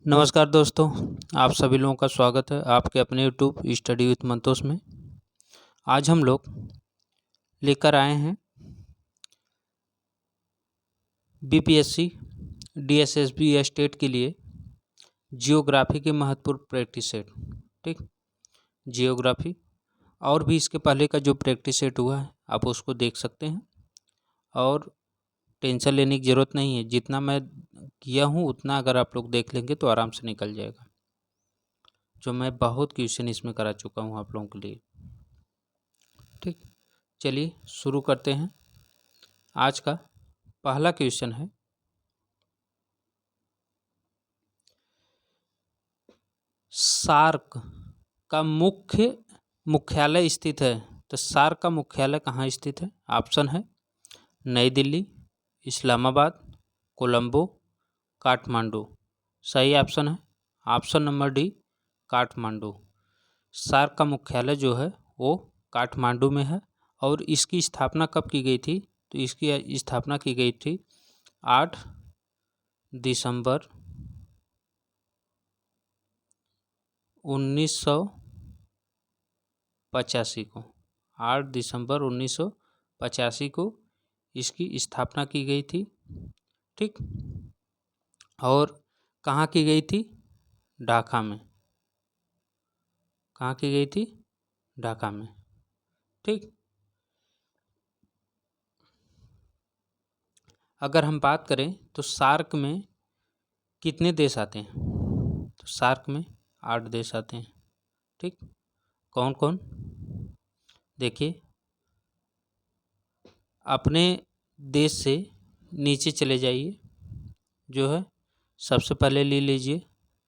नमस्कार दोस्तों, आप सभी लोगों का स्वागत है आपके अपने यूट्यूब स्टडी विथ मंतोष में। आज हम लोग लेकर आए हैं बीपीएससी डीएसएसबी या स्टेट के लिए जियोग्राफी के महत्वपूर्ण प्रैक्टिस सेट। ठीक, जियोग्राफी और भी इसके पहले का जो प्रैक्टिस सेट हुआ है आप उसको देख सकते हैं और टेंशन लेने की ज़रूरत नहीं है। जितना मैं किया हूँ उतना अगर आप लोग देख लेंगे तो आराम से निकल जाएगा। जो मैं बहुत क्वेश्चन इसमें करा चुका हूँ आप लोगों के लिए। ठीक, चलिए शुरू करते हैं। आज का पहला क्वेश्चन है, सार्क का मुख्यालय स्थित है। तो सार्क का मुख्यालय कहाँ स्थित है? ऑप्शन है नई दिल्ली, इस्लामाबाद, कोलंबो, काठमांडू। सही ऑप्शन है option number D, Kathmandu. SAARC का मुख्यालय जो है वो काठमांडू में है और इसकी स्थापना कब की गई थी? तो इसकी स्थापना की गई थी 8 दिसंबर 1985 को। 8 दिसंबर 1985 को इसकी स्थापना की गई थी। ठीक, और कहाँ की गई थी? ढाका में। कहाँ की गई थी? ढाका में। ठीक, अगर हम बात करें तो सार्क में कितने देश आते हैं? तो सार्क में 8 देश आते हैं। ठीक, कौन कौन? देखिए, अपने देश से नीचे चले जाइए, जो है सबसे पहले ले लीजिए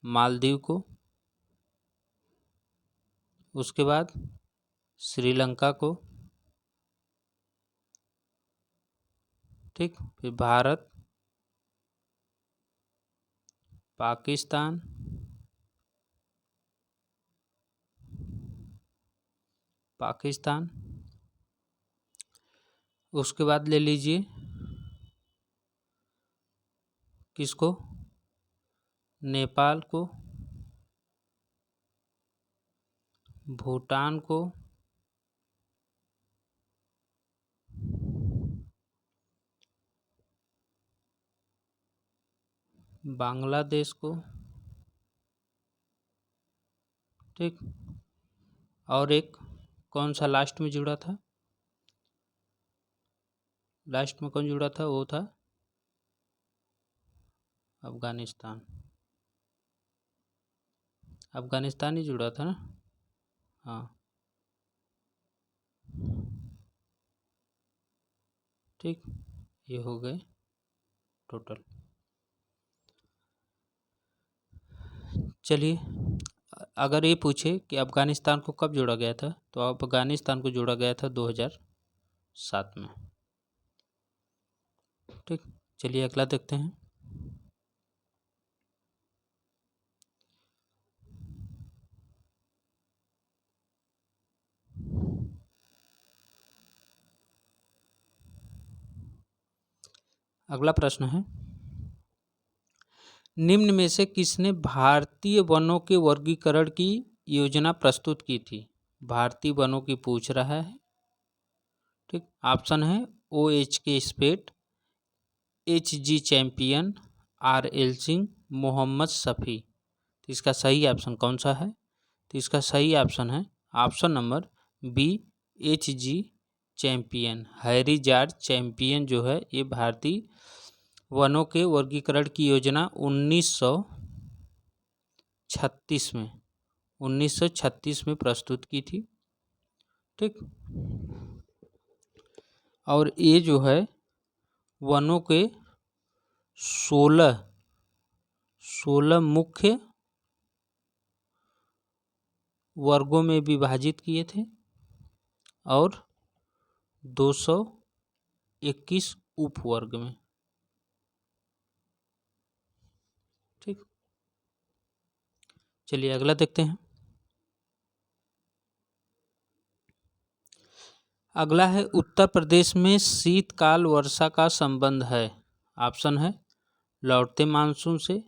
मालदीव को, उसके बाद श्रीलंका को, ठीक, फिर भारत, पाकिस्तान, उसके बाद ले लीजिए किसको? नेपाल को, भूटान को, बांग्लादेश को, ठीक, और एक कौन सा लास्ट में जुड़ा था? लास्ट में कौन जुड़ा था? वो था अफगानिस्तान। अफगानिस्तान ही जुड़ा था ना? हाँ, ठीक, ये हो गए टोटल। चलिए, अगर ये पूछे कि अफगानिस्तान को कब जोड़ा गया था, तो अफगानिस्तान को जोड़ा गया था 2007 में। ठीक, चलिए अगला देखते हैं। अगला प्रश्न है, निम्न में से किसने भारतीय वनों के वर्गीकरण की योजना प्रस्तुत की थी? भारतीय वनों की पूछ रहा है। ठीक, ऑप्शन है OHK Spate, HG champion, RL Singh, Mohammad Shafi. तो इसका सही ऑप्शन कौन सा है? तो इसका सही ऑप्शन है option number B, HG Champion. Harry George Champion जो है ये भारतीय वनों के वर्गीकरण की योजना 1936 में प्रस्तुत की थी। ठीक, और ये जो है वनों के 16 मुख्य वर्गों में विभाजित किए थे और 221 उपवर्ग में। ठीक, चलिए अगला देखते हैं। अगला है, उत्तर प्रदेश में शीतकाल वर्षा का संबंध है। ऑप्शन है लौटते मानसून से,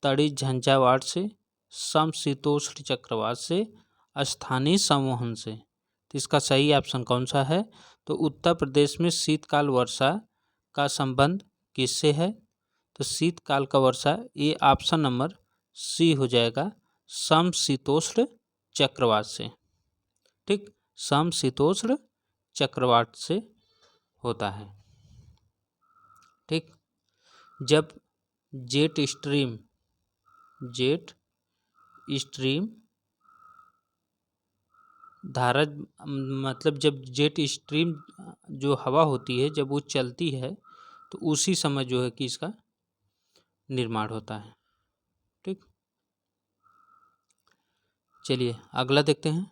तड़ी झंझावात से, समशीतोष्ण चक्रवात से, स्थानीय संवहन से। तो इसका सही ऑप्शन कौन सा है? तो उत्तर प्रदेश में शीतकाल वर्षा का संबंध किससे है? तो शीतकाल का वर्षा, ये ऑप्शन नंबर सी हो जाएगा, समशीतोष्ण चक्रवात से। ठीक, समशीतोष्ण चक्रवात से होता है। ठीक, जब जेट स्ट्रीम धारा, मतलब जब जेट स्ट्रीम जो हवा होती है जब वो चलती है तो उसी समय जो है कि इसका निर्माण होता है। ठीक, चलिए अगला देखते हैं।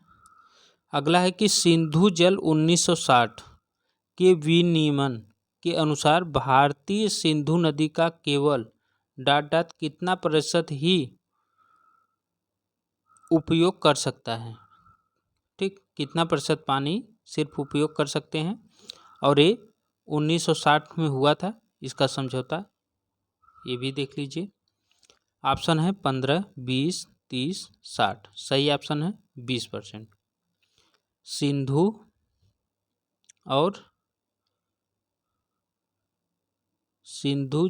अगला है कि सिंधु जल 1960 के विनियमन के अनुसार भारतीय सिंधु नदी का केवल ... कितना प्रतिशत ही उपयोग कर सकता है। ठीक, कितना प्रतिशत पानी सिर्फ उपयोग कर सकते हैं, और ये 1960 में हुआ था इसका समझौता, ये भी देख लीजिए। ऑप्शन है 15, 20, 30, 60। सही ऑप्शन है 20%। सिंधु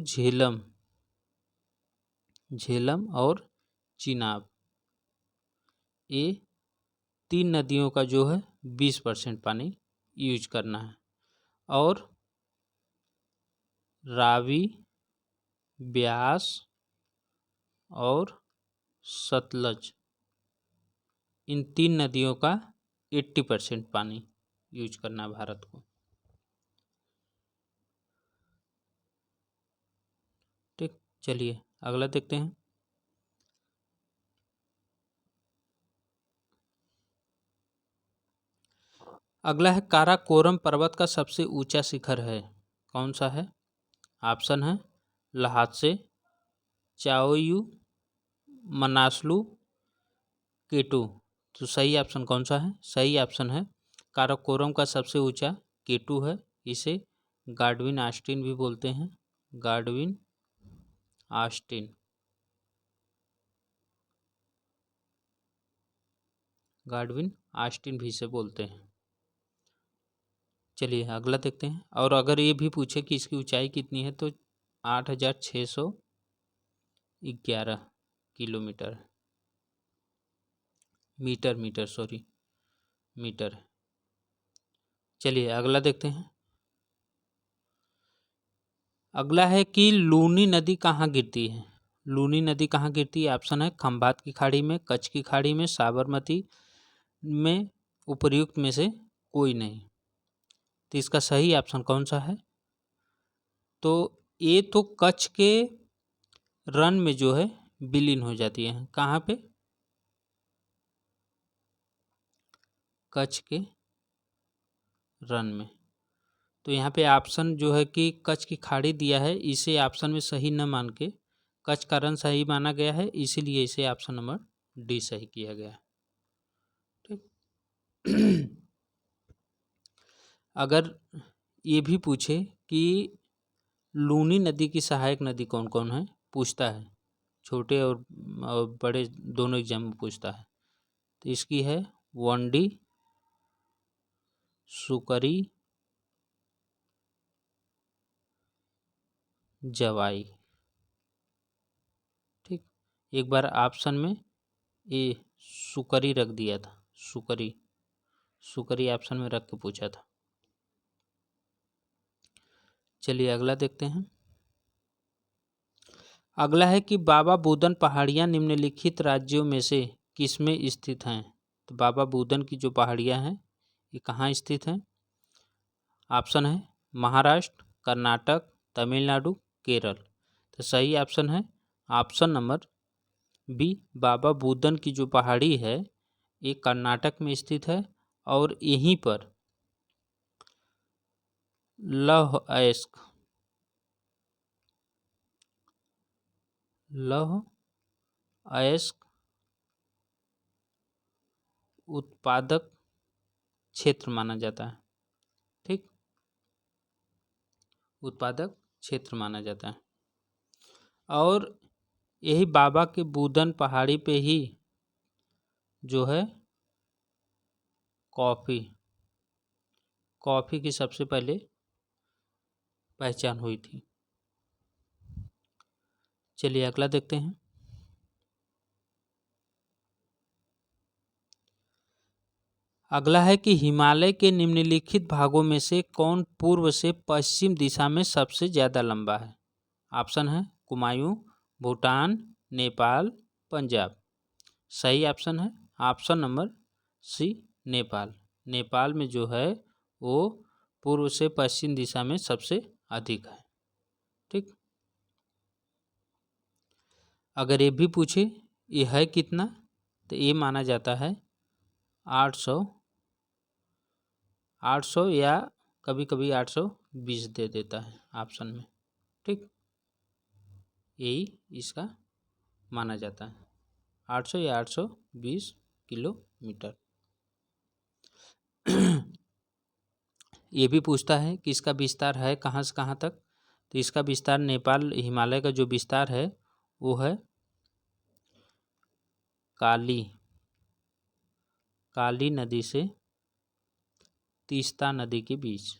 झेलम और चिनाब, ये 3 नदियों का जो है 20% पानी यूज करना है। और रावी, ब्यास और सतलज, इन 3 नदियों का 80% पानी यूज करना है भारत को। ठीक, चलिए अगला देखते हैं। अगला है काराकोरम पर्वत का सबसे ऊंचा शिखर है, कौन सा है? ऑप्शन है लहासे, चाओयू, मनासलू, केटू। तो सही ऑप्शन कौन सा है? सही ऑप्शन है काराकोरम का सबसे ऊंचा केटू है। इसे गाडविन आस्टीन भी बोलते हैं, गाडविन आस्टीन। गाडविन आस्टीन भी इसे बोलते हैं। चलिए अगला देखते हैं। और अगर ये भी पूछे कि इसकी ऊंचाई कितनी है तो 8611 किलोमीटर, मीटर। चलिए अगला देखते हैं। अगला है कि लूनी नदी कहाँ गिरती है? लूनी नदी कहाँ गिरती है? ऑप्शन है खंभात की खाड़ी में, कच्छ की खाड़ी में, साबरमती में, उपर्युक्त में से कोई नहीं। तो इसका सही ऑप्शन कौन सा है? तो ये तो कच्छ के रन में जो है विलीन हो जाती है। कहाँ पे? कच्छ के रन में। तो यहाँ पे ऑप्शन जो है कि कच्छ की खाड़ी दिया है, इसे ऑप्शन में सही न मान के कच्छ का रन सही माना गया है, इसीलिए इसे ऑप्शन नंबर डी सही किया गया है। ठीक अगर ये भी पूछे कि लूनी नदी की सहायक नदी कौन कौन है, पूछता है, छोटे और बड़े दोनों एग्जाम में पूछता है, तो इसकी है वंडी, सुकरी, जवाई। ठीक, एक बार ऑप्शन में ये सुकरी रख दिया था, सुकरी ऑप्शन में रख के पूछा था। चलिए अगला देखते हैं। अगला है कि बाबा बुदन पहाड़ियाँ निम्नलिखित राज्यों में से किसमें स्थित हैं? तो बाबा बुदन की जो पहाड़ियाँ हैं ये कहाँ स्थित हैं? ऑप्शन है महाराष्ट्र, कर्नाटक, तमिलनाडु, केरल। तो सही ऑप्शन है option number B, Baba Budan की जो पहाड़ी है ये कर्नाटक में स्थित है, और यहीं पर लौह अयस्क उत्पादक क्षेत्र माना जाता है। ठीक, उत्पादक क्षेत्र माना जाता है। और यही बाबा के बूदन पहाड़ी पे ही जो है कॉफ़ी की सबसे पहले पहचान हुई थी। चलिए अगला देखते हैं। अगला है कि हिमालय के निम्नलिखित भागों में से कौन पूर्व से पश्चिम दिशा में सबसे ज़्यादा लंबा है। ऑप्शन है कुमायूं, भूटान, नेपाल, पंजाब। सही ऑप्शन है option number C, Nepal. Nepal में जो है वो पूर्व से पश्चिम दिशा में सबसे अधिक है। ठीक, अगर ये भी पूछे ये है कितना, तो ये माना जाता है 800 या कभी कभी 820 दे देता है ऑप्शन में। ठीक, यही इसका माना जाता है 800 या 820 किलोमीटर। ये भी पूछता है कि इसका विस्तार है कहाँ से कहाँ तक, तो इसका विस्तार नेपाल हिमालय का जो विस्तार है वो है काली नदी से तीस्ता नदी के बीच,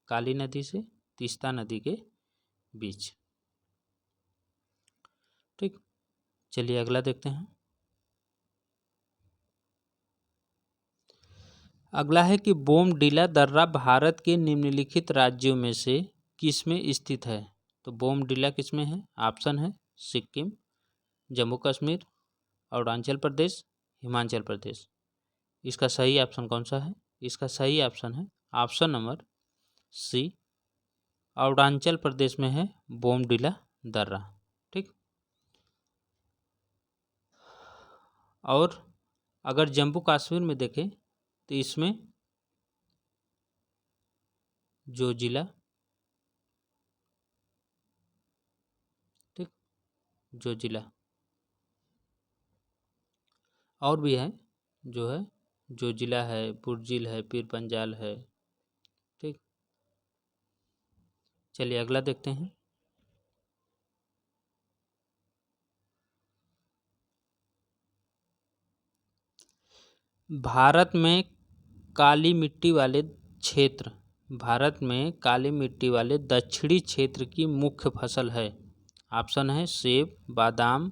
काली नदी से तीस्ता नदी के बीच। ठीक, चलिए अगला देखते हैं। अगला है कि बोमडिला दर्रा भारत के निम्नलिखित राज्यों में से किस में स्थित है। तो बोमडिला किस में है। ऑप्शन है सिक्किम, जम्मू कश्मीर, अरुणाचल प्रदेश, हिमाचल प्रदेश। इसका सही ऑप्शन कौन सा है। इसका सही ऑप्शन है ऑप्शन नंबर सी, अरुणाचल प्रदेश में है बोमडिला दर्रा। ठीक, और अगर जम्मू कश्मीर में देखें तो इसमें जो जिला, ठीक, जो जिला और भी है जो है, जो जिला है पुरजिल है, पीर पंजाल है। ठीक, चलिए अगला देखते हैं। भारत में काली मिट्टी वाले क्षेत्र, भारत में काली मिट्टी वाले दक्षिणी क्षेत्र की मुख्य फसल है। ऑप्शन है सेब, बादाम,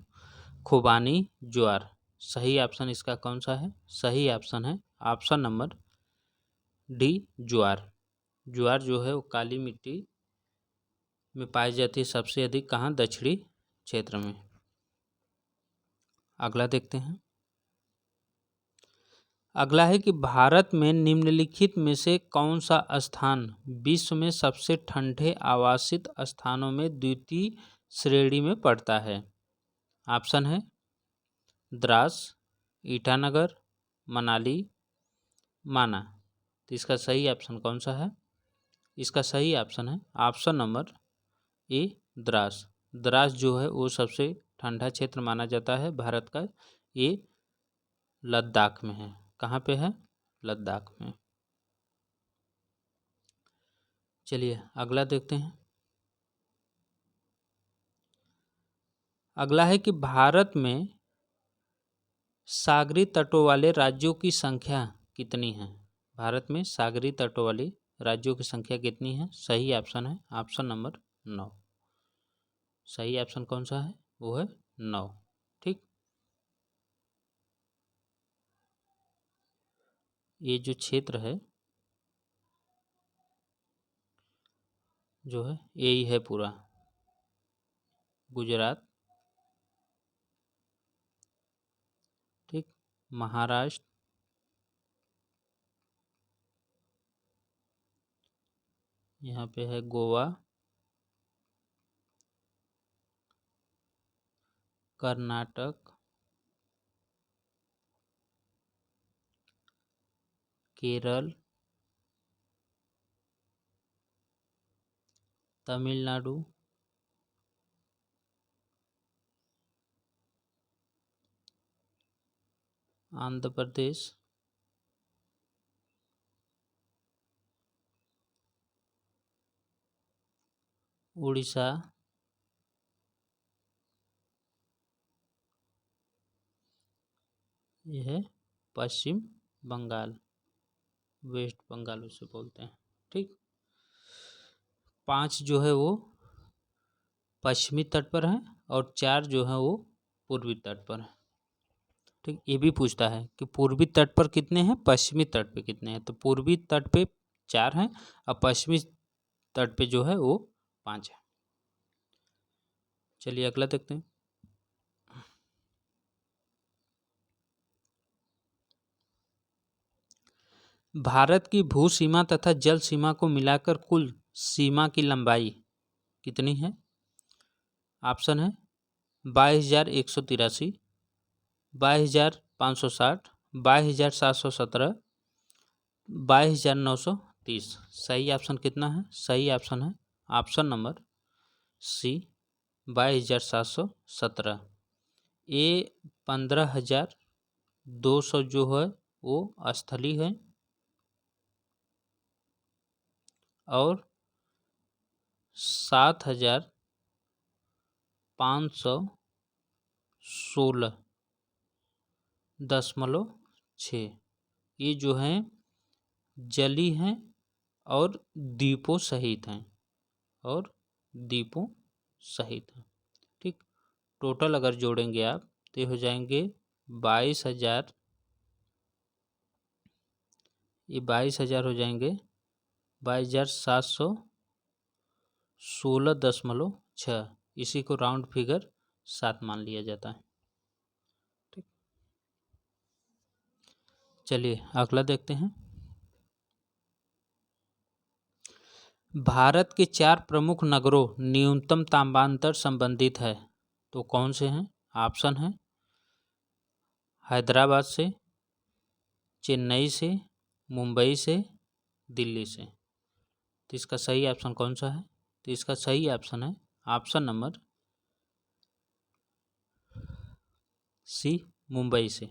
खुबानी, ज्वार। सही ऑप्शन इसका कौन सा है। सही ऑप्शन है ऑप्शन नंबर डी, ज्वार। ज्वार जो है वो काली मिट्टी में पाई जाती है सबसे अधिक, कहाँ, दक्षिणी क्षेत्र में। अगला देखते हैं। अगला है कि भारत में निम्नलिखित में से कौन सा स्थान विश्व में सबसे ठंडे आवासित स्थानों में द्वितीय श्रेणी में पड़ता है। ऑप्शन है द्रास, ईटानगर, मनाली, माना। तो इसका सही ऑप्शन कौन सा है। इसका सही ऑप्शन है option number A, Dras. Dras जो है वो सबसे ठंडा क्षेत्र माना जाता है भारत का। ये लद्दाख में है। कहाँ पे है। लद्दाख में। चलिए अगला देखते हैं। अगला है कि भारत में सागरी तटों वाले राज्यों की संख्या कितनी है। भारत में सागरी तटों वाले राज्यों की संख्या कितनी है। सही ऑप्शन है ऑप्शन नंबर 9। सही ऑप्शन कौन सा है, वो है 9। ठीक, ये जो क्षेत्र है जो है यही है पूरा गुजरात, ठीक, महाराष्ट्र, यहाँ पे है गोवा, कर्नाटक, केरल, तमिलनाडु, आंध्र प्रदेश, उड़ीसा, ये है पश्चिम बंगाल, वेस्ट बंगाल उसे बोलते हैं। ठीक, 5 जो है वो पश्चिमी तट पर है और 4 जो है वो पूर्वी तट पर है। ठीक, ये भी पूछता है कि पूर्वी तट पर कितने हैं, पश्चिमी तट पे कितने हैं। तो पूर्वी तट पे 4 हैं और पश्चिमी तट पे जो है वो 5 है। चलिए अगला देखते हैं। भारत की भू सीमा तथा जल सीमा को मिलाकर कुल सीमा की लंबाई कितनी है? ऑप्शन है 22,183, 22,560, 22,717, 22,930। सही ऑप्शन कितना है? सही ऑप्शन है ऑप्शन नंबर सी, 22,717। ये 15,200 जो है वो स्थलीय है और 7,516.6 ये जो हैं जली हैं और द्वीपों सहित हैं, और द्वीपों सहित हैं। ठीक, टोटल अगर जोड़ेंगे आप तो हो जाएंगे 22,000, ये 22,000 हो जाएंगे 22,716.6। इसी को राउंड फिगर 7 मान लिया जाता है। ठीक, चलिए अगला देखते हैं। भारत के 4 प्रमुख नगरों न्यूनतम तापांतर संबंधित है, तो कौन से हैं? ऑप्शन है हैदराबाद से, चेन्नई से, मुंबई से, दिल्ली से। तो इसका सही ऑप्शन कौन सा है? तो इसका सही ऑप्शन है ऑप्शन नंबर सी, मुंबई से।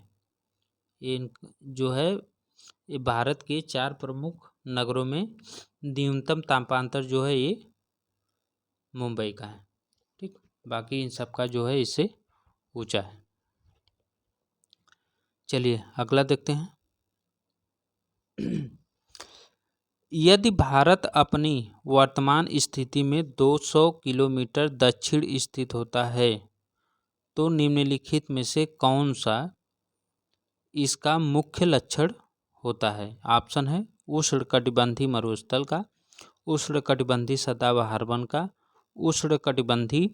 ये जो है ये भारत के 4 प्रमुख नगरों में न्यूनतम तापांतर जो है ये मुंबई का है। ठीक, बाकी इन सब का जो है इससे ऊंचा है। चलिए अगला देखते हैं। यदि भारत अपनी वर्तमान स्थिति में 200 किलोमीटर दक्षिण स्थित होता है तो निम्नलिखित में से कौन सा इसका मुख्य लक्षण होता है? ऑप्शन है उष्णकटिबंधीय मरुस्थल का, उष्णकटिबंधीय सदाबहार वन का, उष्णकटिबंधीय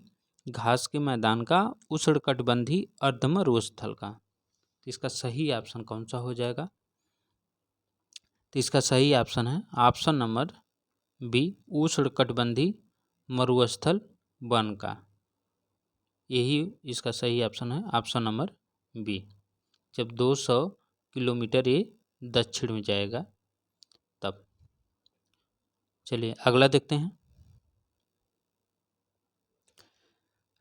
घास के मैदान का, उष्णकटिबंधीय अर्धमरुस्थल का। तो इसका सही ऑप्शन कौन सा हो जाएगा? तो इसका सही ऑप्शन है ऑप्शन नंबर बी, उष्णकटिबंधीय मरुस्थल वन का। यही इसका सही ऑप्शन है ऑप्शन नंबर बी। जब 200 किलोमीटर ये दक्षिण में जाएगा तब। चलिए अगला देखते हैं।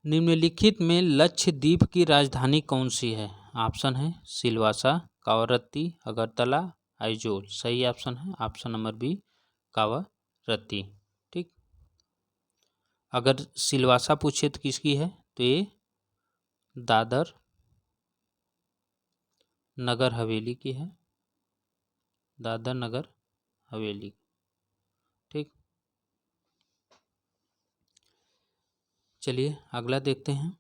निम्नलिखित में लक्षद्वीप की राजधानी कौन सी है? ऑप्शन है सिलवासा, कावारत्ती, अगरतला, आइजोल। सही ऑप्शन है ऑप्शन नंबर बी, कावारत्ती। ठीक, अगर सिलवासा पूछे तो किसकी है? तो ये दादर नगर हवेली की है, दादर नगर हवेली। ठीक, चलिए अगला देखते हैं।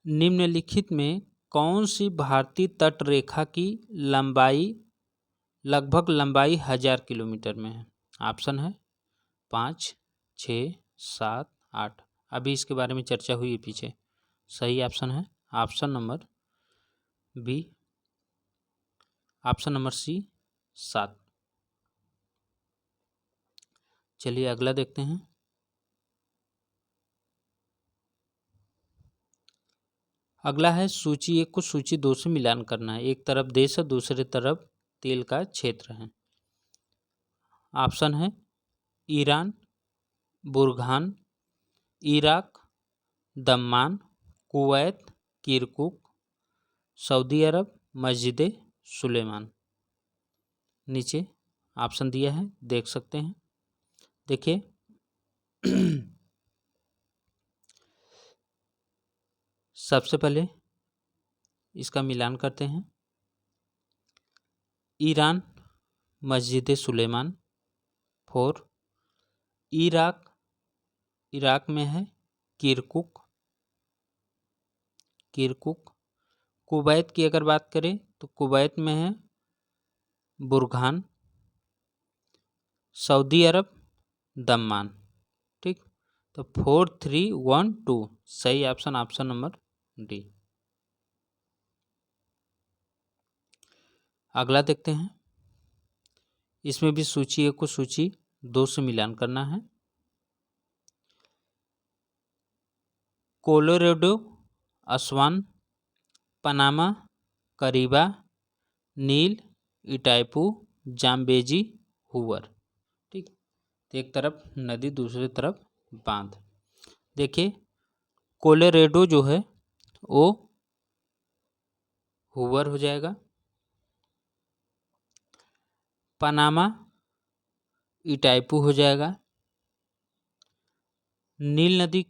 निम्नलिखित में कौन सी भारतीय तट रेखा की लंबाई लगभग 1,000 किलोमीटर में है? ऑप्शन है 5, 6, 7, 8। अभी इसके बारे में चर्चा हुई है पीछे। सही ऑप्शन है option number B, option number C, 7। चलिए अगला देखते हैं। अगला है सूची 1 को सूची 2 से मिलान करना है। एक तरफ देश है, दूसरी तरफ तेल का क्षेत्र है। ऑप्शन है Iran, Burgan, Iraq, Dammam, Kuwait, Kirkuk, Saudi Arabia, Masjid Suleiman. नीचे ऑप्शन दिया है, देख सकते हैं। देखिए सबसे पहले इसका मिलान करते हैं। ईरान, मस्जिद सुलेमान। 4, इराक में है किरकुक। कुवैत की अगर बात करें तो कुवैत में है बुरहान। सऊदी अरब, दम्मान। ठीक, तो 4, 3, 1, 2 सही ऑप्शन नंबर डी। अगला देखते हैं। इसमें भी सूची 1 को सूची 2 से मिलान करना है। कोलोराडो, असवान, पनामा, करीबा, नील, इटाइपू, जाम्बेजी, हुवर। ठीक, एक तरफ नदी दूसरी तरफ बांध। देखिए कोलोराडो जो है वो हुवर हो जाएगा। पनामा इटाइपू हो जाएगा। नील नदी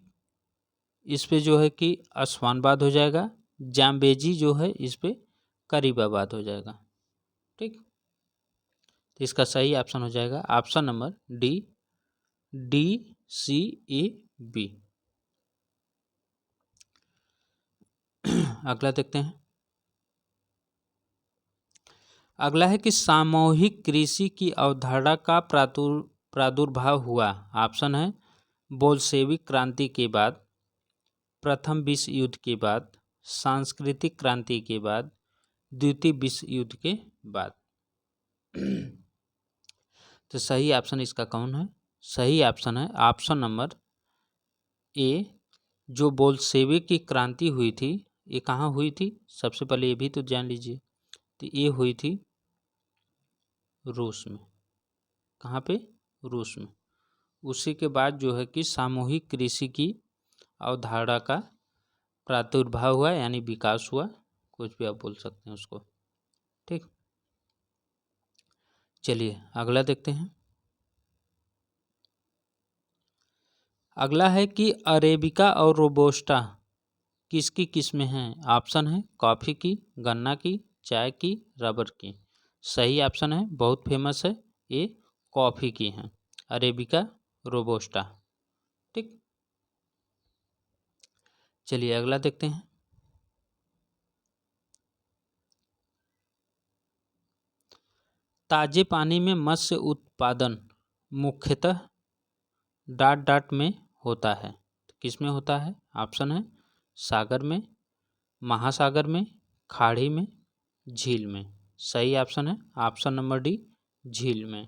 इस पे जो है कि अस्वानबाद हो जाएगा। जाम्बेजी जो है इस पे करीबाबाद हो जाएगा। ठीक, तो इसका सही ऑप्शन हो जाएगा ऑप्शन नंबर डी, DCAB। अगला देखते हैं। अगला है कि सामूहिक कृषि की अवधारणा का प्रादुर्भाव हुआ। ऑप्शन है बोल्शेविक क्रांति के बाद, प्रथम विश्व युद्ध के बाद, सांस्कृतिक क्रांति के बाद, द्वितीय विश्व युद्ध के बाद। तो सही ऑप्शन इसका कौन है? सही ऑप्शन है ऑप्शन नंबर ए। जो बोल्शेविक की क्रांति हुई थी ये कहाँ हुई थी? सबसे पहले ये भी तो जान लीजिए। तो ये हुई थी रूस में। कहाँ पे? रूस में। उसी के बाद जो है कि सामूहिक कृषि की अवधारणा का प्रादुर्भाव हुआ, यानी विकास हुआ, कुछ भी आप बोल सकते हैं उसको। ठीक, चलिए अगला देखते हैं। अगला है कि अरेबिका और रोबोस्टा किसकी किस्में हैं? ऑप्शन है कॉफ़ी की, गन्ना की, चाय की, रबर की। सही ऑप्शन है, बहुत फेमस है, ये कॉफ़ी की हैं, अरेबिका रोबोस्टा। ठीक, चलिए अगला देखते हैं। ताजे पानी में मत्स्य उत्पादन मुख्यतः डाट में होता है। किस में होता है? ऑप्शन है सागर में, महासागर में, खाड़ी में, झील में। सही ऑप्शन है ऑप्शन नंबर डी, झील में।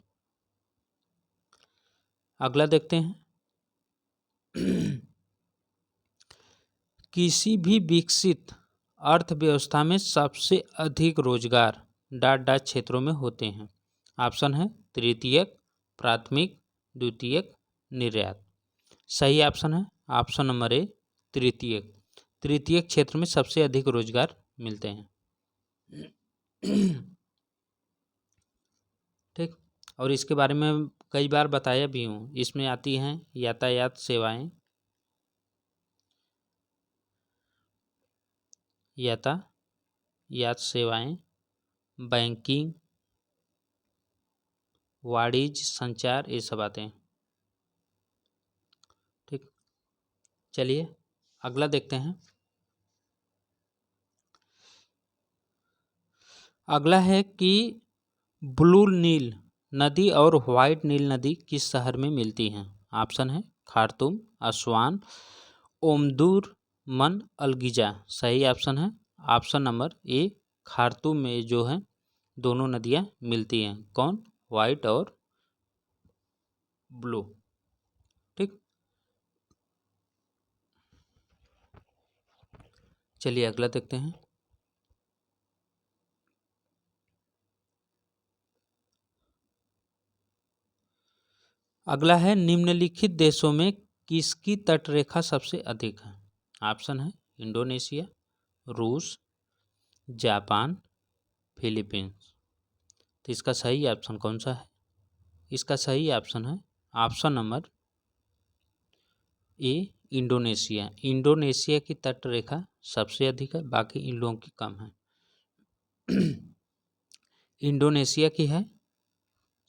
अगला देखते हैं। किसी भी विकसित अर्थव्यवस्था में सबसे अधिक रोजगार डाट क्षेत्रों में होते हैं। ऑप्शन है तृतीयक, प्राथमिक, द्वितीयक, निर्यात। सही ऑप्शन है ऑप्शन नंबर ए, तृतीयक। तृतीयक क्षेत्र में सबसे अधिक रोजगार मिलते हैं। ठीक, और इसके बारे में कई बार बताया भी हूँ। इसमें आती हैं यातायात सेवाएं, यातायात सेवाएं, बैंकिंग, वाणिज्य, संचार, ये सब आते हैं। ठीक, चलिए अगला देखते हैं। अगला है कि ब्लू नील नदी और व्हाइट नील नदी किस शहर में मिलती हैं? ऑप्शन है खार्तूम, असवान, ओमदुरमन, अलगिजा। सही ऑप्शन है ऑप्शन नंबर ए, खार्तूम में जो है दोनों नदियां मिलती हैं। कौन? व्हाइट और ब्लू। ठीक, चलिए अगला देखते हैं। अगला है निम्नलिखित देशों में किसकी तटरेखा सबसे अधिक है? ऑप्शन है इंडोनेशिया, रूस, जापान, फिलीपींस। तो इसका सही ऑप्शन कौन सा है? इसका सही ऑप्शन है option number A, Indonesia. Indonesia की तट रेखा सबसे अधिक है, बाकी इन लोगों की कम है। इंडोनेशिया की है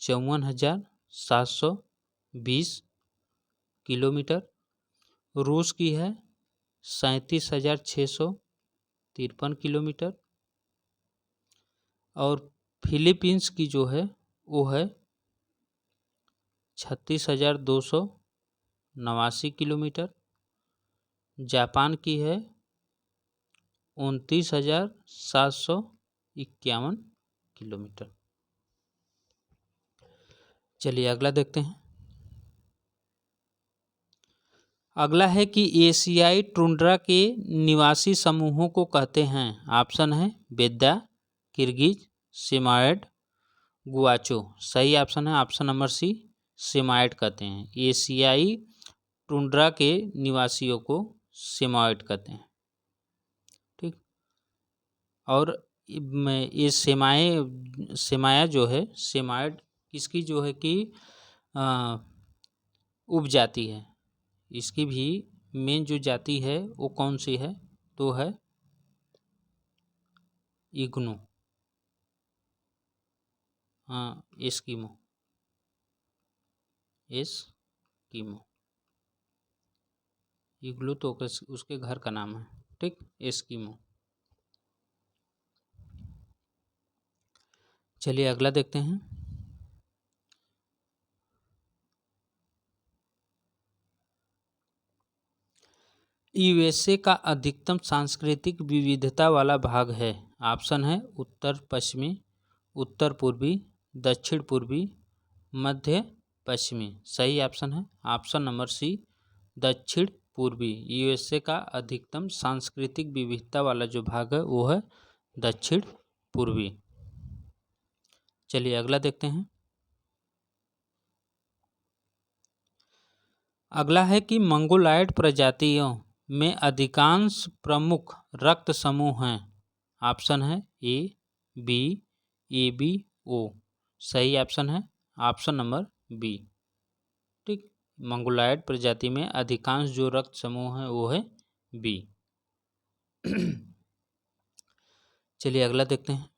54,720 किलोमीटर। रूस की है 37,653 किलोमीटर। और फिलीपींस की जो है वो है 36,289 किलोमीटर। जापान की है 29,751 किलोमीटर। चलिए अगला देखते हैं। अगला है कि एशियाई टुंड्रा के निवासी समूहों को कहते हैं। ऑप्शन है बेद्दा, किर्गिज, सेमायड, गुआचो। सही ऑप्शन है ऑप्शन नंबर सी, सेमायड कहते हैं। एशियाई टुंड्रा के निवासियों को सेमायड कहते हैं। ठीक। और ये सेमाया जो है, सेमायड किसकी जो है कि उपजाति है। इसकी भी मेन जो जाति है वो कौन सी है, तो है इग्नू। हाँ, एस्किमो। इग्लू तो उसके घर का नाम है। ठीक, एस्किमो। चलिए अगला देखते हैं। यूएसए का अधिकतम सांस्कृतिक विविधता वाला भाग है। ऑप्शन है उत्तर पश्चिमी, उत्तर पूर्वी, दक्षिण पूर्वी, मध्य पश्चिमी। सही ऑप्शन है ऑप्शन नंबर सी, दक्षिण पूर्वी। यूएसए का अधिकतम सांस्कृतिक विविधता वाला जो भाग है वो है दक्षिण पूर्वी। चलिए अगला देखते हैं। अगला है कि मंगोलायड प्रजातियों में अधिकांश प्रमुख रक्त समूह हैं। ऑप्शन है ए, बी, ए बी, ओ। सही ऑप्शन है ऑप्शन नंबर बी। ठीक, मंगोलायड प्रजाति में अधिकांश जो रक्त समूह है वो है बी। चलिए अगला देखते हैं।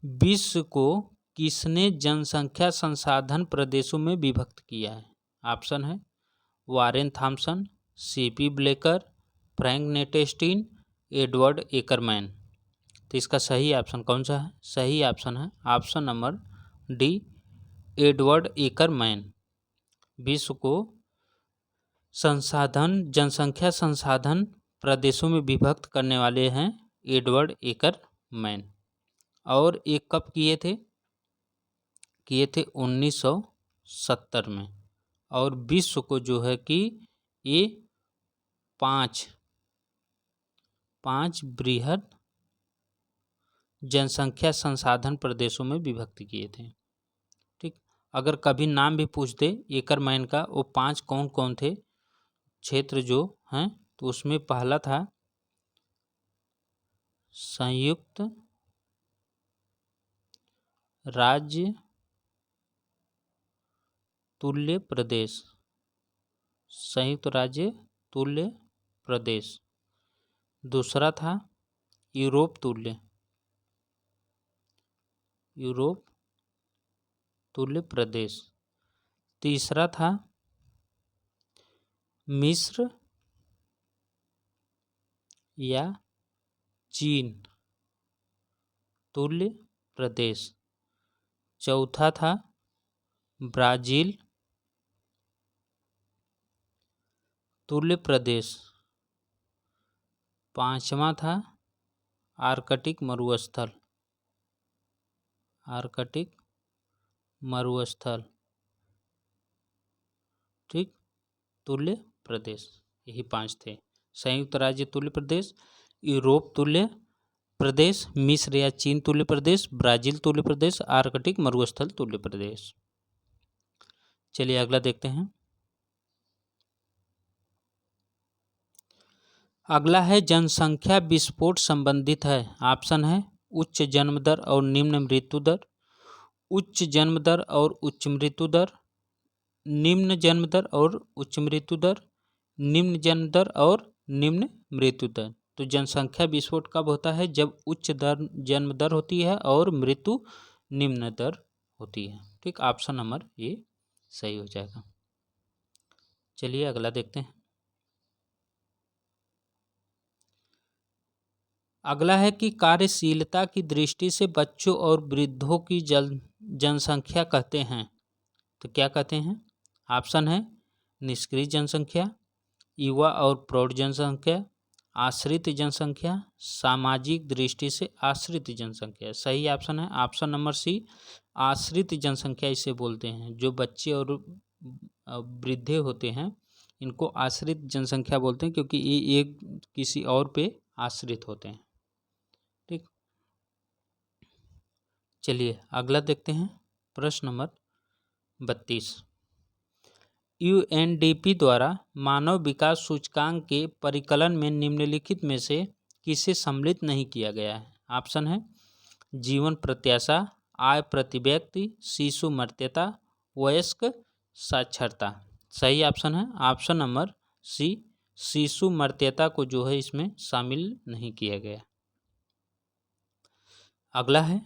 विश्व को किसने जनसंख्या संसाधन प्रदेशों में विभक्त किया है? ऑप्शन है Warren Thompson, C P Blacker, Frank Notestein, Edward Ackerman. तो इसका सही ऑप्शन कौन सा है? सही ऑप्शन है option number D, Edward Ackerman. विश्व को जनसंख्या संसाधन प्रदेशों में विभक्त करने वाले हैं एडवर्ड एकरमैन। और एक कब किए थे? 1970 में। और विश्व को जो है कि ये पांच बृहद जनसंख्या संसाधन प्रदेशों में विभक्त किए थे। ठीक, अगर कभी नाम भी पूछ दे एकरमैन का, वो 5 कौन कौन थे क्षेत्र जो हैं, तो उसमें पहला था संयुक्त राज्य तुल्य प्रदेश, संयुक्त राज्य तुल्य प्रदेश। दूसरा था यूरोप तुल्य प्रदेश। तीसरा था मिस्र या चीन तुल्य प्रदेश। चौथा था ब्राजील तुल्य प्रदेश। पांचवा था आर्कटिक मरुस्थल। ठीक, तुल्य प्रदेश। यही 5 थे। संयुक्त राज्य तुल्य प्रदेश, यूरोप तुल्य प्रदेश, मिस्र या चीन तुल्य प्रदेश, ब्राजील तुल्य प्रदेश, आर्कटिक मरुस्थल तुल्य प्रदेश। चलिए अगला देखते हैं। अगला है जनसंख्या विस्फोट संबंधित है। ऑप्शन है उच्च जन्म दर और निम्न मृत्यु दर, उच्च जन्म दर और उच्च मृत्यु दर, निम्न जन्म दर और उच्च मृत्यु दर, निम्न जन्म दर और निम्न मृत्यु दर। तो जनसंख्या विस्फोट कब होता है? जब उच्च दर जन्म दर होती है और मृत्यु निम्न दर होती है। ठीक, ऑप्शन नंबर ए सही हो जाएगा। चलिए अगला देखते हैं। अगला है कि कार्यशीलता की दृष्टि से बच्चों और वृद्धों की जनसंख्या कहते हैं, तो क्या कहते हैं? ऑप्शन है निष्क्रिय जनसंख्या, युवा और प्रौढ़ जनसंख्या, आश्रित जनसंख्या, सामाजिक दृष्टि से आश्रित जनसंख्या। सही ऑप्शन है ऑप्शन नंबर सी, आश्रित जनसंख्या इसे बोलते हैं। जो बच्चे और वृद्धे होते हैं इनको आश्रित जनसंख्या बोलते हैं, क्योंकि ये एक किसी और पे आश्रित होते हैं। ठीक, चलिए अगला देखते हैं। प्रश्न नंबर 32, यूएनडीपी द्वारा मानव विकास सूचकांक के परिकलन में निम्नलिखित में से किसे सम्मिलित नहीं किया गया है? ऑप्शन है जीवन प्रत्याशा, आय प्रति व्यक्ति, शिशु मृत्यता, वयस्क साक्षरता। सही ऑप्शन है ऑप्शन नंबर सी, शिशु मृत्यता को जो है इसमें शामिल नहीं किया गया। अगला है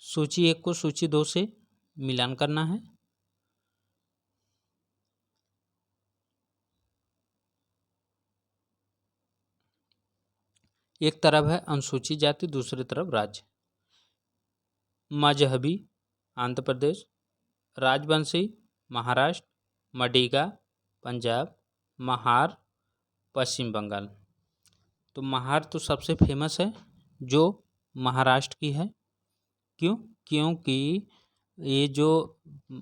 सूची 1 को सूची 2 से मिलान करना है। एक तरफ है अनुसूचित जाति, दूसरी तरफ राज्य। मजहबी आंध्र प्रदेश, राजवंशी महाराष्ट्र, मडिगा पंजाब, महार पश्चिम बंगाल। तो महार तो सबसे फेमस है जो महाराष्ट्र की है। क्यों? क्योंकि ये जो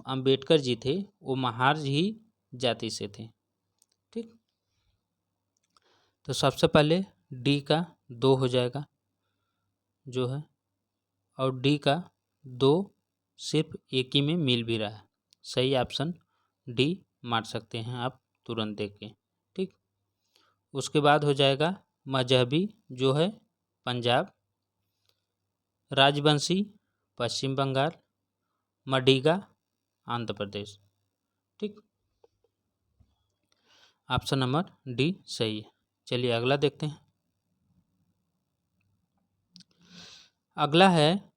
अंबेडकर जी थे वो महार ही जाति से थे। ठीक, तो सबसे पहले डी का 2 हो जाएगा जो है, और डी का 2 सिर्फ एक ही में मिल भी रहा है। सही ऑप्शन डी मार सकते हैं आप तुरंत देख के। ठीक, उसके बाद हो जाएगा मजहबी जो है पंजाब, राजवंशी पश्चिम बंगाल, मडिगा आंध्र प्रदेश। ठीक, ऑप्शन नंबर डी सही है। चलिए अगला देखते हैं। अगला है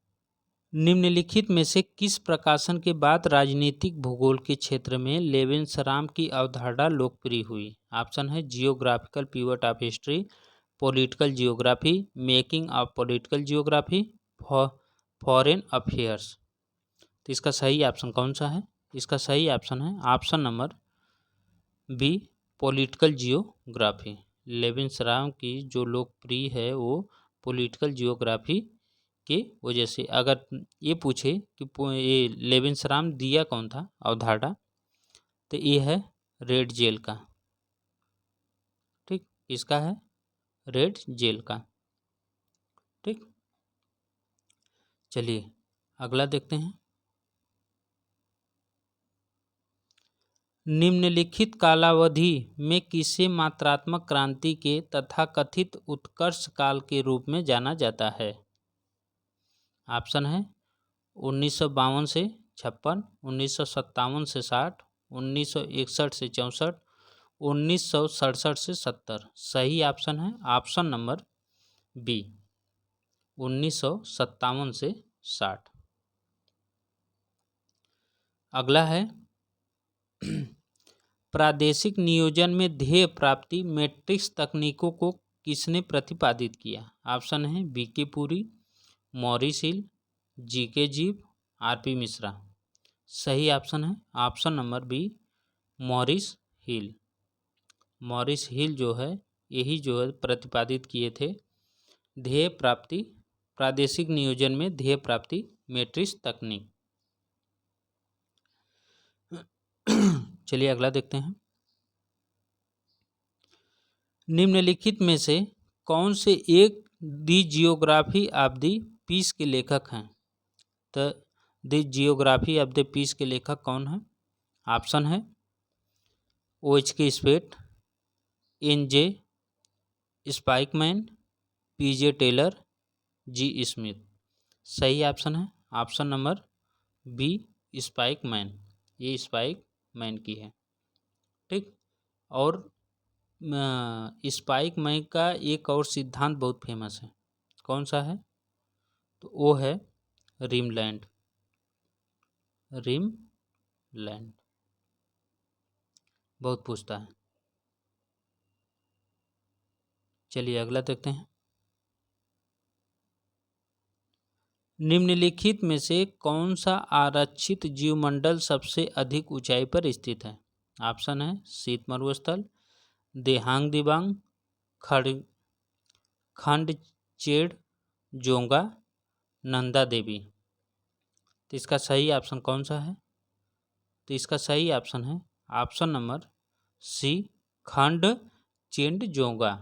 निम्नलिखित में से किस प्रकाशन के बाद राजनीतिक भूगोल के क्षेत्र में लेवेंसराम की अवधारणा लोकप्रिय हुई? ऑप्शन है geographical pivot of history, political geography, making of political geography, foreign affairs. तो इसका सही ऑप्शन कौन सा है? इसका सही ऑप्शन है option number B, political geography. Lebensraum की जो लोकप्रिय है वो पॉलिटिकल जियोग्राफी की वजह से। अगर ये पूछे कि ये लेवेंसराम दिया कौन था अवधारणा, तो ये है रेड जेल का। ठीक, इसका है रेड जेल का। ठीक, चलिए अगला देखते हैं। निम्नलिखित कालावधि में किसे मात्रात्मक क्रांति के तथाकथित उत्कर्ष काल के रूप में जाना जाता है? ऑप्शन है 1952 से 56, 1957 से 60, 1961 से 64, 1967 से 70। सही ऑप्शन है ऑप्शन नंबर बी, 1957 से 60। अगला है प्रादेशिक नियोजन में ध्येय प्राप्ति मैट्रिक्स तकनीकों को किसने प्रतिपादित किया? ऑप्शन है बी के पुरी, मॉरिस हिल, जी के जीव, आर.पी. मिश्रा। सही ऑप्शन है ऑप्शन नंबर बी, मॉरिस हिल। मॉरिस हिल जो है यही जो है प्रतिपादित किए थे ध्येय प्राप्ति, प्रादेशिक नियोजन में ध्येय प्राप्ति मैट्रिक्स तकनीक। चलिए अगला देखते हैं। निम्नलिखित में से कौन से एक the geography of the peace के लेखक हैं? तो the geography of the peace के लेखक कौन है? ऑप्शन है OH.K. Spate, N.J. Spykman, P.J. Taylor, G Smith. सही ऑप्शन है option number B Spykman, ये स्पाइक मैन की है। ठीक। और स्पाइक मैन का एक और सिद्धांत बहुत फेमस है, कौन सा है? तो वो है रिमलैंड, रिमलैंड बहुत पूछता है। चलिए अगला देखते हैं। निम्नलिखित में से कौन सा आरक्षित जीवमंडल सबसे अधिक ऊंचाई पर स्थित है? ऑप्शन है शीत मरुस्थल, देहांग दिबांग, खंडचेड़ जोंगा, नंदा देवी। तो इसका सही ऑप्शन कौन सा है? तो इसका सही ऑप्शन है ऑप्शन नंबर सी, खंडचेड़ जोंगा।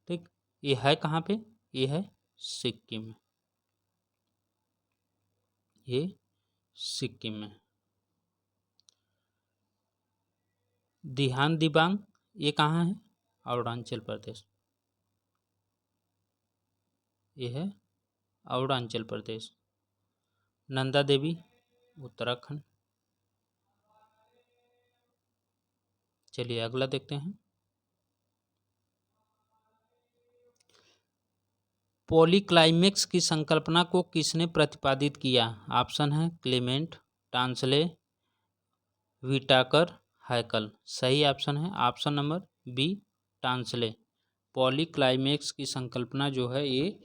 ठीक। ये है कहाँ पे? ये है सिक्किम में, ये सिक्किम में। दिहांग दिबांग ये कहाँ है? अरुणाचल प्रदेश, ये है अरुणाचल प्रदेश। नंदा देवी उत्तराखंड। चलिए अगला देखते हैं। पॉलीक्लाइमेक्स की संकल्पना को किसने प्रतिपादित किया? ऑप्शन है क्लेमेंट, टांसले, विटाकर, हैकल। सही ऑप्शन है ऑप्शन नंबर बी, टांसले। पॉलीक्लाइमेक्स की संकल्पना जो है ये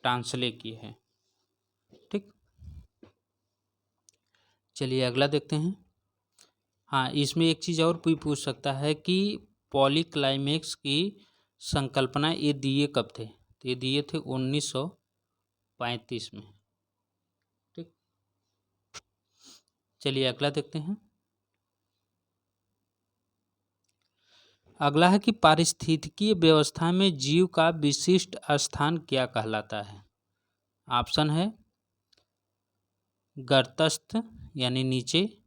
टांसले की है। ठीक। चलिए अगला देखते हैं। हाँ, इसमें एक चीज़ और कोई पूछ सकता है कि पॉलीक्लाइमेक्स की संकल्पना ये दिए कब थे? तो ये दिए थे 1935 में। ठीक। चलिए अगला देखते हैं। अगला है कि पारिस्थितिकीय व्यवस्था में जीव का विशिष्ट स्थान क्या कहलाता है? ऑप्शन है गर्तस्थ यानी नीचे,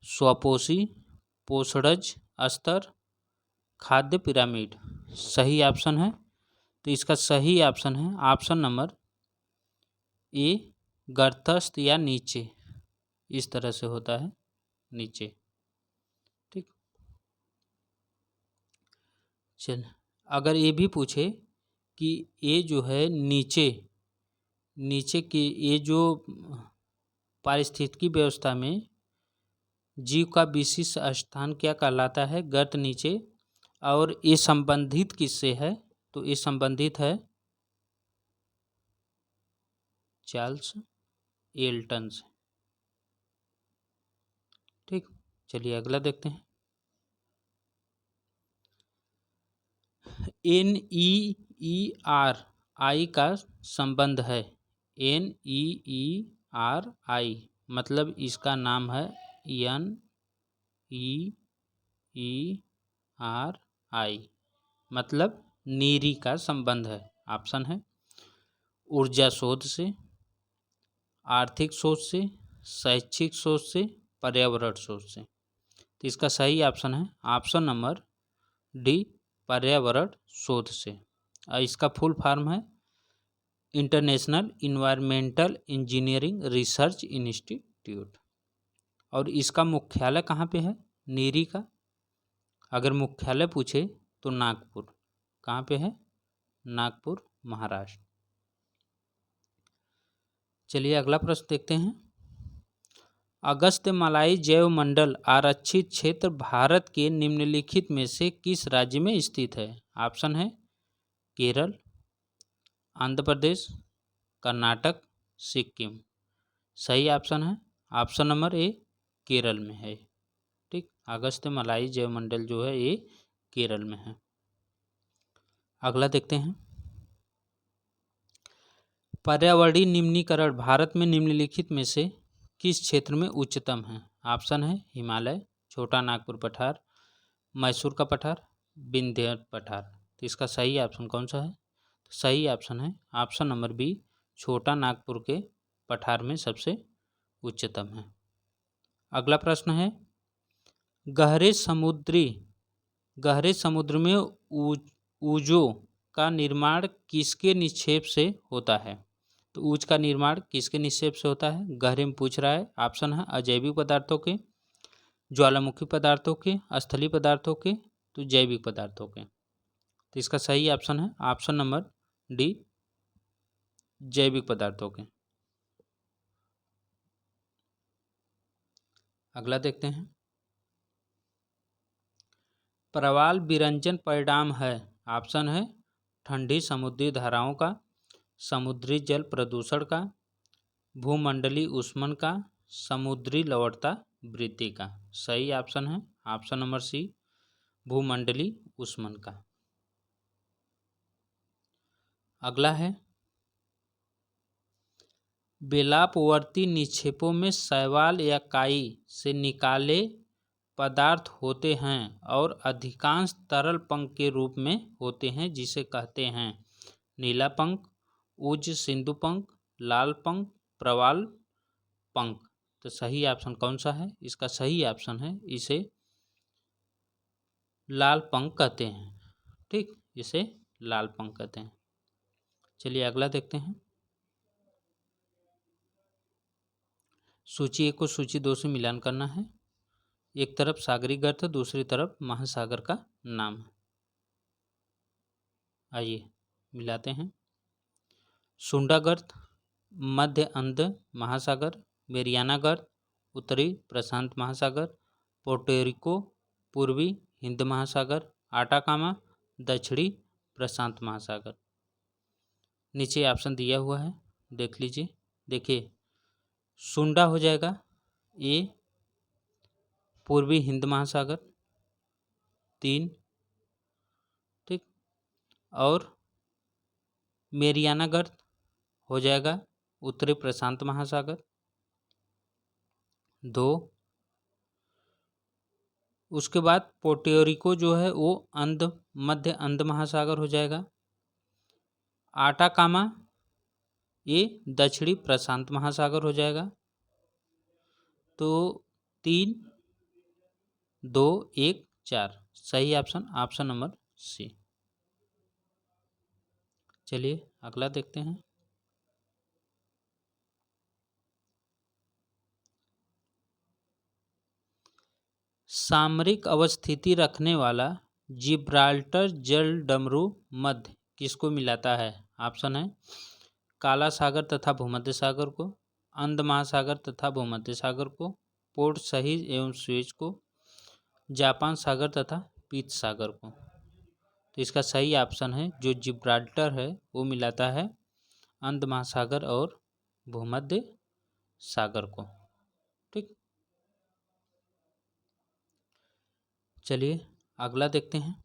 स्वपोषी, पोषणज स्तर, खाद्य पिरामिड। सही ऑप्शन है, तो इसका सही ऑप्शन है ऑप्शन नंबर ए, गर्तस्थ या नीचे, इस तरह से होता है नीचे। ठीक। चल, अगर ये भी पूछे कि ये जो है नीचे, नीचे के ये जो पारिस्थितिकी व्यवस्था में जीव का विशिष्ट स्थान क्या कहलाता है? गर्त नीचे। और ये संबंधित किससे है? तो ये संबंधित है चार्ल्स एल्टन से। ठीक। चलिए अगला देखते हैं। NEERI का संबंध है, NEERI मतलब इसका नाम है NEERI मतलब नीरी का संबंध है। ऑप्शन है ऊर्जा शोध से, आर्थिक शोध से, शैक्षिक शोध से, पर्यावरण शोध से। तो इसका सही ऑप्शन है ऑप्शन नंबर डी, पर्यावरण शोध से। इसका फुल फॉर्म है international environmental engineering research institute. और इसका मुख्यालय कहाँ पे है? नीरी का। अगर मुख्यालय पूछे तो नागपुर। कहाँ पे है? नागपुर, महाराष्ट्र। चलिए अगला प्रश्न देखते हैं। अगस्त्यमालाई जैव मंडल आरक्षित क्षेत्र भारत के निम्नलिखित में से किस राज्य में स्थित है? ऑप्शन है केरल, आंध्र प्रदेश, कर्नाटक, सिक्किम। सही ऑप्शन है ऑप्शन नंबर ए, केरल में है। ठीक। अगस्त्यमालाई जैव मंडल जो है ये केरल में है। अगला देखते हैं। पर्यावरणीय निम्नीकरण भारत में निम्नलिखित में से किस क्षेत्र में उच्चतम है? ऑप्शन है हिमालय, छोटा नागपुर पठार, मैसूर का पठार, विंध्य पठार। तो इसका सही ऑप्शन कौन सा है? सही ऑप्शन है ऑप्शन नंबर बी, छोटा नागपुर के पठार में सबसे उच्चतम है। अगला प्रश्न है गहरे समुद्र में ऊजों का निर्माण किसके निक्षेप से होता है? तो ऊज का निर्माण किसके निक्षेप से होता है? गहरे में पूछ रहा है। ऑप्शन है अजैविक पदार्थों के, ज्वालामुखी पदार्थों के, स्थलीय पदार्थों के, तो जैविक पदार्थों के। तो इसका सही ऑप्शन है ऑप्शन नंबर डी, जैविक पदार्थों के। अगला देखते हैं। प्रवाल विरंजन परिणाम है। ऑप्शन है ठंडी समुद्री धाराओं का, समुद्री जल प्रदूषण का, भूमंडलीय ऊष्मन का, समुद्री लवणता वृद्धि का। सही ऑप्शन है ऑप्शन नंबर सी, भूमंडलीय ऊष्मन का। अगला है बेलापवर्ती निक्षेपों में शैवाल या काई से निकाले पदार्थ होते हैं और अधिकांश तरल पंख के रूप में होते हैं, जिसे कहते हैं नीला पंख, उज सिंधु पंख, लाल पंख, प्रवाल पंख। तो सही ऑप्शन कौन सा है? इसका सही ऑप्शन है इसे लाल पंख कहते हैं। ठीक, इसे लाल पंख कहते हैं। चलिए अगला देखते हैं। सूची 1 को सूची 2 से मिलान करना है। एक तरफ सागरी गर्त है, दूसरी तरफ महासागर का नाम है। आइए मिलाते हैं। सुंडा गर्त मध्य अंध महासागर, मेरियाना गर्त उत्तरी प्रशांत महासागर, पोर्टोरिको पूर्वी हिंद महासागर, आटाकामा दक्षिणी प्रशांत महासागर। नीचे ऑप्शन दिया हुआ है, देख लीजिए। देखिए सुंडा हो जाएगा ए, पूर्वी हिंद महासागर 3, ठीक, और मेरियाना गर्त हो जाएगा उत्तरी प्रशांत महासागर 2। उसके बाद पोर्टोरिको जो है वो मध्य अंध महासागर हो जाएगा। आटाकामा ये दक्षिणी प्रशांत महासागर हो जाएगा। तो 3, 2, 1, 4 सही ऑप्शन ऑप्शन नंबर सी। चलिए अगला देखते हैं। सामरिक अवस्थिति रखने वाला जिब्राल्टर जल डमरू मध्य किसको मिलाता है? ऑप्शन है काला सागर तथा भूमध्य सागर को, अंध महासागर तथा भूमध्य सागर को, पोर्ट सहीज एवं स्वेज को, जापान सागर तथा पीत सागर को। तो इसका सही ऑप्शन है जो जिब्राल्टर है वो मिलाता है अंध महासागर और भूमध्य सागर को। ठीक, चलिए अगला देखते हैं।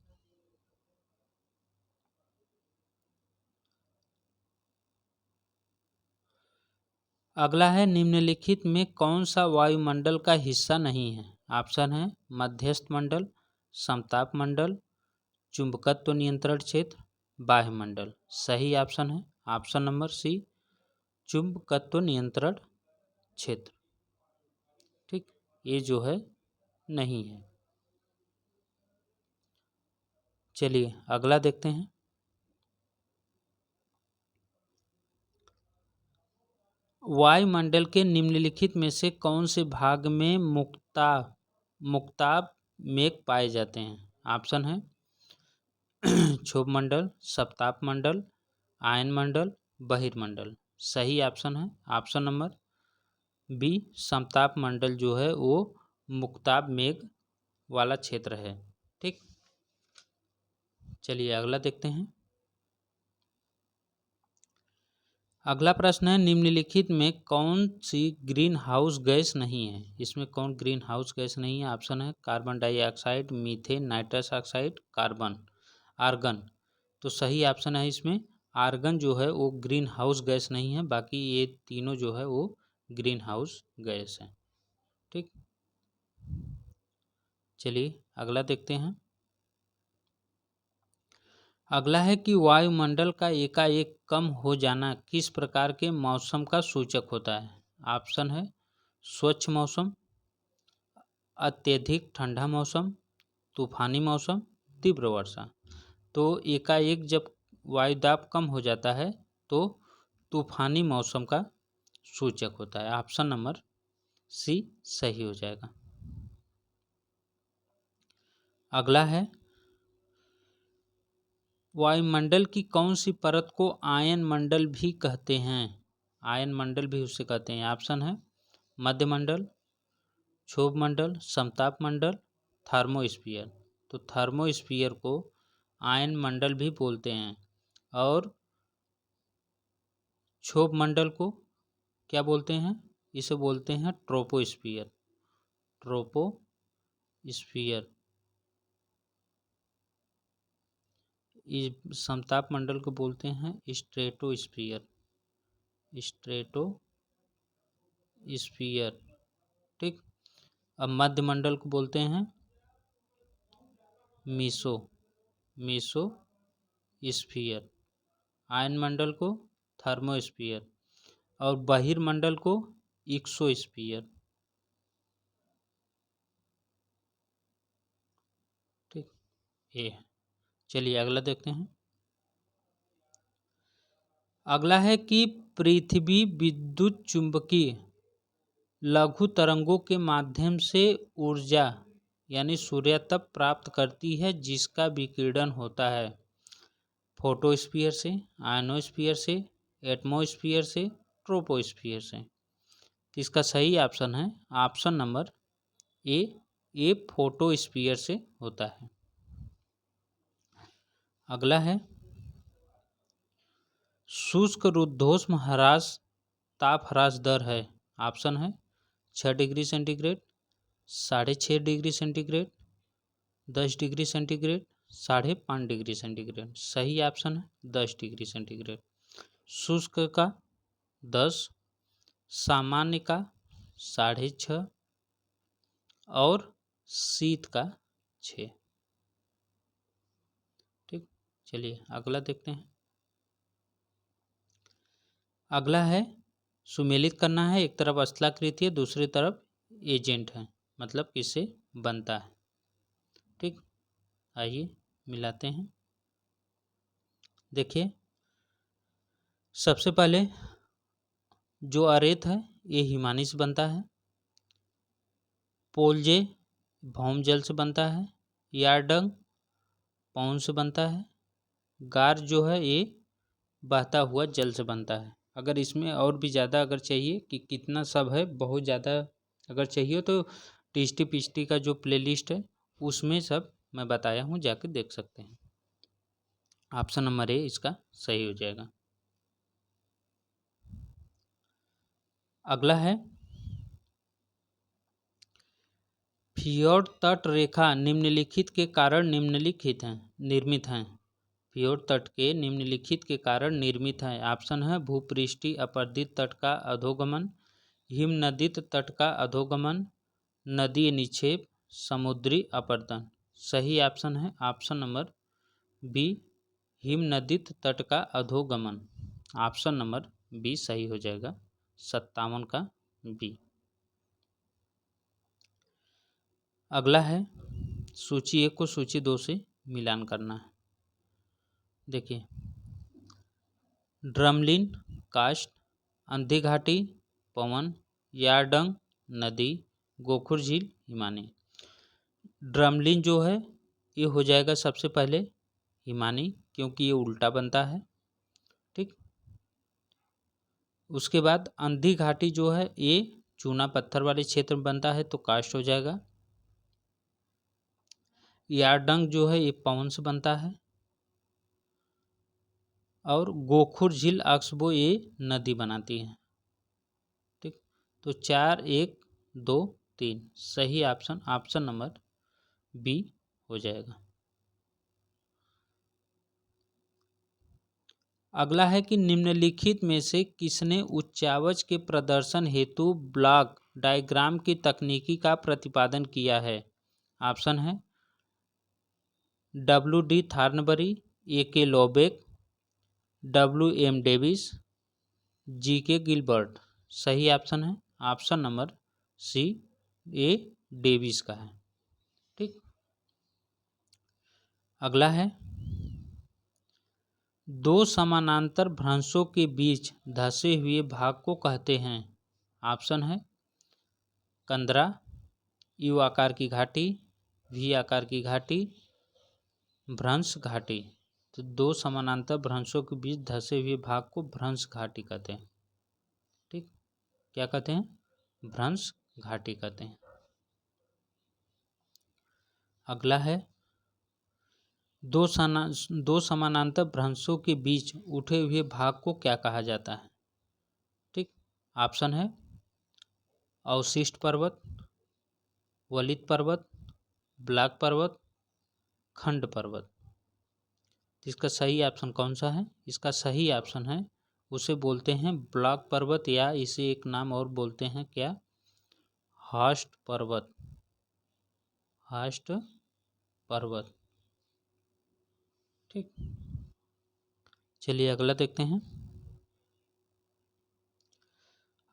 अगला है निम्नलिखित में कौन सा वायुमंडल का हिस्सा नहीं है? ऑप्शन है मध्यस्थ मंडल, समताप मंडल, चुंबकत्व नियंत्रण क्षेत्र, बाह्यमंडल। सही ऑप्शन है ऑप्शन नंबर सी, चुंबकत्व नियंत्रण क्षेत्र। ठीक, ये जो है नहीं है। चलिए अगला देखते हैं। वायुमंडल के निम्नलिखित में से कौन से भाग में मुक्ताब मेघ पाए जाते हैं? ऑप्शन है क्षोभ मंडल, सप्ताप मंडल, आयन मंडल, बहिर्मंडल। सही ऑप्शन है ऑप्शन नंबर बी, समताप मंडल जो है वो मुक्ताब मेघ वाला क्षेत्र है। ठीक, चलिए अगला देखते हैं। अगला प्रश्न है निम्नलिखित में कौन सी ग्रीन हाउस गैस नहीं है? इसमें कौन ग्रीन हाउस गैस नहीं है? ऑप्शन है carbon dioxide, methane, nitrous oxide, argon. तो सही ऑप्शन है इसमें आर्गन जो है वो ग्रीन हाउस गैस नहीं है, बाकी ये तीनों जो है वो ग्रीन हाउस गैस है। ठीक, चलिए अगला देखते हैं। अगला है कि वायुमंडल का एकाएक कम हो जाना किस प्रकार के मौसम का सूचक होता है? ऑप्शन है स्वच्छ मौसम, अत्यधिक ठंडा मौसम, तूफानी मौसम, तीव्र वर्षा। तो एकाएक जब वायुदाब कम हो जाता है तो तूफानी मौसम का सूचक होता है। ऑप्शन नंबर सी सही हो जाएगा। अगला है, वायुमंडल की कौन सी परत को आयन मंडल भी कहते हैं? आयन मंडल भी उसे कहते हैं। ऑप्शन है मध्यमंडल, क्षोभ मंडल, समताप मंडल, थर्मोस्फीयर। तो थर्मोस्फीयर को आयन मंडल भी बोलते हैं। और क्षोभ मंडल को क्या बोलते हैं? इसे बोलते हैं ट्रोपोस्फीयर। ट्रोपोस्फीयर। इस समताप मंडल को बोलते हैं स्ट्रेटोस्फीयर। स्ट्रेटोस्फीयर। ठीक। अब मध्य मंडल को बोलते हैं मेसोस्फीयर। आयन मंडल को थर्मोस्फीयर और बहिर्मंडल को एक्सोस्फीयर। ठीक, ये चलिए अगला देखते हैं। अगला है कि पृथ्वी विद्युत चुंबकीय लघु तरंगों के माध्यम से ऊर्जा यानी सूर्य तप प्राप्त करती है जिसका विकिरण होता है फोटोस्फीयर से, आयनोस्फीयर से, एटमोस्फीयर से, ट्रोपोस्फीयर से। इसका सही ऑप्शन है ऑप्शन नंबर ए फोटोस्फीयर से होता है। अगला है, शुष्क रुद्धोष्म ह्रास ताप ह्रास दर है। ऑप्शन है 6 degree centigrade, 6.5 degree centigrade, 10 degree centigrade, 5.5 degree centigrade. सही ऑप्शन है 10 डिग्री सेंटीग्रेड। शुष्क का 10, सामान्य का 6.5 और शीत का 6। ठीक, चलिए अगला देखते हैं। अगला है, सुमेलित करना है। एक तरफ स्थलाकृति है, दूसरी तरफ एजेंट है, मतलब किससे बनता है। ठीक, आइए मिलाते हैं। देखिए, सबसे पहले जो अरेत है ये हिमानी से बनता है, पोलजे भौम जल से बनता है, यारडंग पवन से बनता है, गार जो है ये बहता हुआ जल से बनता है। अगर इसमें और भी ज़्यादा अगर चाहिए कि कितना सब है, बहुत ज़्यादा अगर चाहिए तो टिस्टी पिस्टी का जो प्लेलिस्ट है उसमें सब मैं बताया हूँ, जाके देख सकते हैं। ऑप्शन नंबर ए इसका सही हो जाएगा। अगला है, फियोर्ड तट रेखा निम्नलिखित के कारण निर्मित हैं। फियोर्ड तट के निम्नलिखित के कारण निर्मित हैं। ऑप्शन है भूपृष्ठीय अपरदित तट का अधोगमन, हिमनदित तट का अधोगमन, नदीय निक्षेप, समुद्री अपरदन। सही ऑप्शन है ऑप्शन नंबर बी हिमनदित तट का अधोगमन। ऑप्शन नंबर बी सही हो जाएगा, 57 का बी। अगला है, सूची 1 को सूची 2 से मिलान करना है। देखिए, ड्रमलिन कास्ट, अंधी घाटी पवन, यारडंग नदी, गोखुर झील हिमानी। ड्रमलिन जो है ये हो जाएगा सबसे पहले हिमानी, क्योंकि ये उल्टा बनता है। ठीक, उसके बाद अंधी घाटी जो है ये चूना पत्थर वाले क्षेत्र में बनता है तो कास्ट हो जाएगा। यारडंग जो है ये पवन से बनता है और गोखुर झील अक्सबो ये नदी बनाती है। ठीक, तो 4 1 2 3 सही ऑप्शन ऑप्शन नंबर बी हो जाएगा। अगला है कि निम्नलिखित में से किसने उच्चावच के प्रदर्शन हेतु ब्लॉक डायग्राम की तकनीकी का प्रतिपादन किया है। ऑप्शन है W.D. Thornbury, A.K. Lobeck, W.M. Davis, G.K. Gilbert. सही ऑप्शन है option number C A Davis का है। ठीक, अगला है, दो समानांतर भ्रंशों के बीच धंसे हुए भाग को कहते हैं। ऑप्शन है कंदरा, यू आकार की घाटी, वी आकार की घाटी, भ्रंश घाटी। तो दो समानांतर भ्रंशों के बीच धंसे हुए भाग को भ्रंश घाटी कहते हैं। ठीक, क्या कहते हैं? भ्रंश घाटी कहते हैं। अगला है दो समानांतर भ्रंशों के बीच उठे हुए भाग को क्या कहा जाता है? ठीक, ऑप्शन है अवशिष्ट पर्वत, वलित पर्वत, ब्लॉक पर्वत, खंड पर्वत। इसका सही ऑप्शन कौन सा है? इसका सही ऑप्शन है, उसे बोलते हैं ब्लॉक पर्वत, या इसे एक नाम और बोलते हैं क्या? हास्ट पर्वत। हास्ट पर्वत। ठीक, चलिए अगला देखते हैं।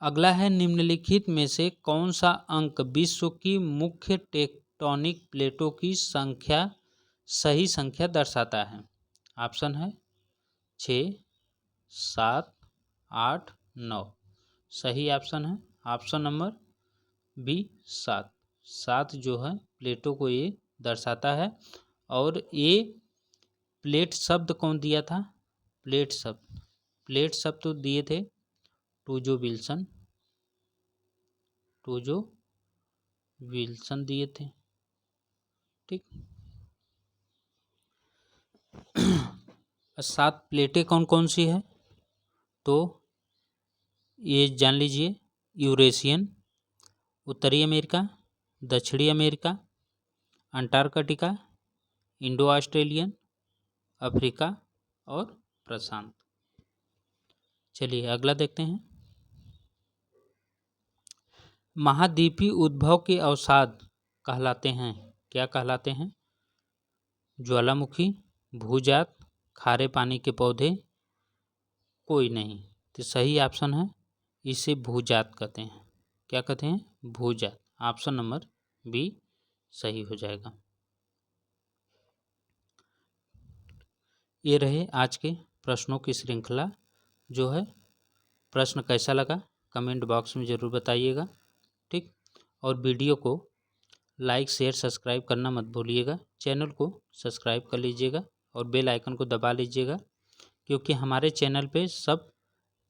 अगला है निम्नलिखित में से कौन सा अंक विश्व की मुख्य टेक्टोनिक प्लेटों की संख्या सही संख्या दर्शाता है? ऑप्शन है 6, 7, 8, 9। सही ऑप्शन है ऑप्शन नंबर बी 7। 7 जो है प्लेटों को ये दर्शाता है। और ये प्लेट शब्द कौन दिया था? प्लेट शब्द तो दिए थे टूजो विल्सन दिए थे। ठीक, 7 प्लेटें कौन कौन सी है? तो ये जान लीजिए, यूरेशियन, उत्तरी अमेरिका, दक्षिणी America, Antarctica, Indo Australian, Africa और प्रशांत। चलिए अगला देखते हैं। महाद्वीपीय उद्भव के अवसाद कहलाते हैं, क्या कहलाते हैं? ज्वालामुखी, भूजात, खारे पानी के पौधे, कोई नहीं। तो सही ऑप्शन है, इसे भूजात कहते हैं। क्या कहते हैं? भूजात। ऑप्शन नंबर बी सही हो जाएगा। ये रहे आज के प्रश्नों की श्रृंखला जो है। प्रश्न कैसा लगा कमेंट बॉक्स में ज़रूर बताइएगा। ठीक, और वीडियो को लाइक शेयर सब्सक्राइब करना मत भूलिएगा। चैनल को सब्सक्राइब कर लीजिएगा और बेल आइकन को दबा लीजिएगा, क्योंकि हमारे चैनल पे सब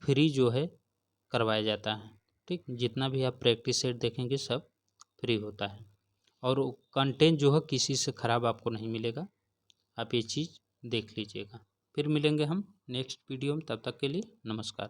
फ्री जो है करवाया जाता है। ठीक, जितना भी आप प्रैक्टिस सेट देखेंगे सब फ्री होता है, और कंटेंट जो है किसी से ख़राब आपको नहीं मिलेगा। आप ये चीज़ देख लीजिएगा। फिर मिलेंगे हम नेक्स्ट वीडियो में, तब तक के लिए नमस्कार।